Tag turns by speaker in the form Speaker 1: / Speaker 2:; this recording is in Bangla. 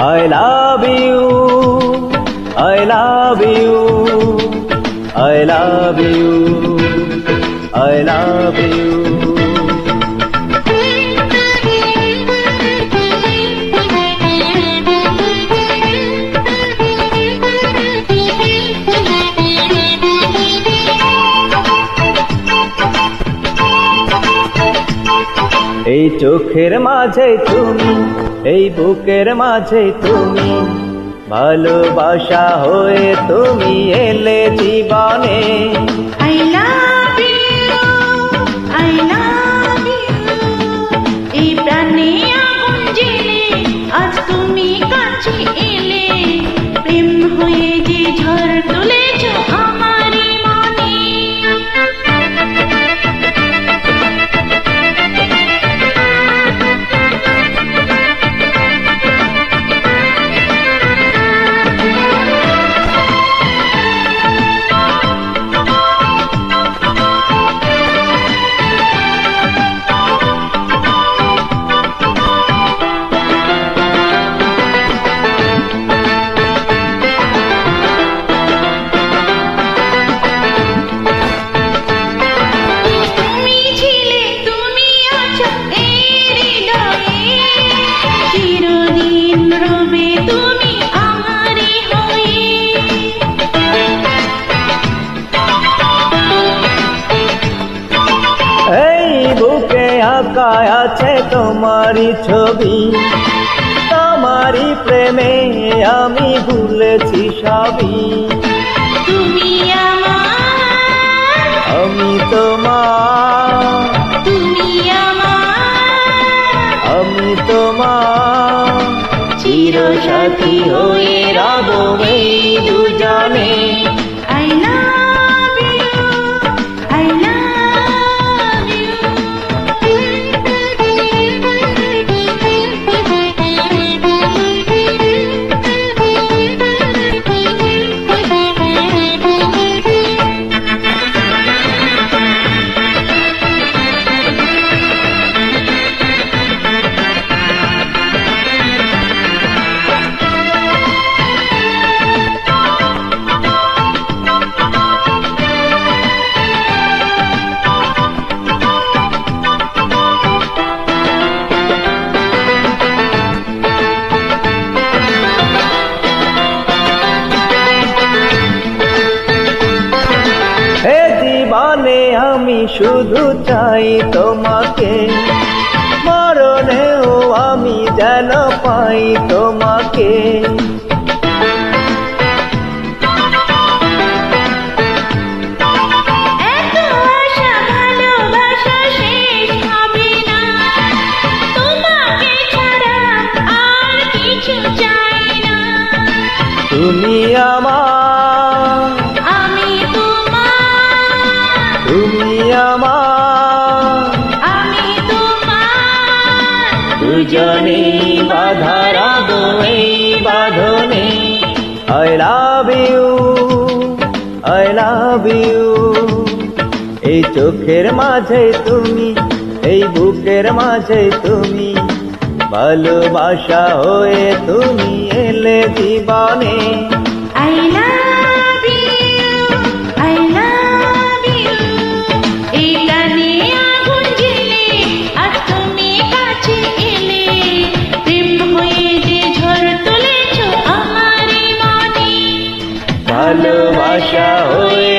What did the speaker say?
Speaker 1: I love you, I love you, I love you, I love you. এই চোখের মাঝে তুমি, এই বুকের মাঝে তুমি, ভালোবাসা হয়ে তুমি এলে জীবনে।
Speaker 2: I love you, I love you, এই প্রাণে আগুন জেলে আজ তুমি কাছে এলে, প্রেম হয়ে যে ঝড় তুলেছ আমারই মনে।
Speaker 1: আঁকা আছে তোমারই ছবি, তোমারই প্রেমে আমি ভুলেছি সবই।
Speaker 2: তুমি আমার,
Speaker 1: আমি তোমার,
Speaker 2: তুমি আমার,
Speaker 1: আমি তোমার, চিরসাথী হয়ে রব এই দুজনে।
Speaker 2: I love you, I love you.
Speaker 1: জীবনে আমি শুধু চাই তোমাকে, মরণেও আমি যেন পাই তোমাকে।
Speaker 2: এত আশা ভালোবাসা শেষ হবে না, তোমাকে ছাড়া আর কিছু চাই না।
Speaker 1: তুমি আমার,
Speaker 2: আমি তোমার,
Speaker 1: তুমি আমার,
Speaker 2: আমি তোমার,
Speaker 1: দুজনে বাধা রব এই বাঁধনে। I love you, I love you, এই চোখের মাঝে তুমি, এই বুকের মাঝে তুমি, ভালোবাসা হয়ে তুমি এলে জীবনে।
Speaker 2: I love you, I love you, এই প্রাণে আগুন জেলে আজ তুমি কাছে এলে, প্রেম হয়ে যে ঝড় তুলেছ আমারই মনে।
Speaker 1: ভালোবাসা হয়ে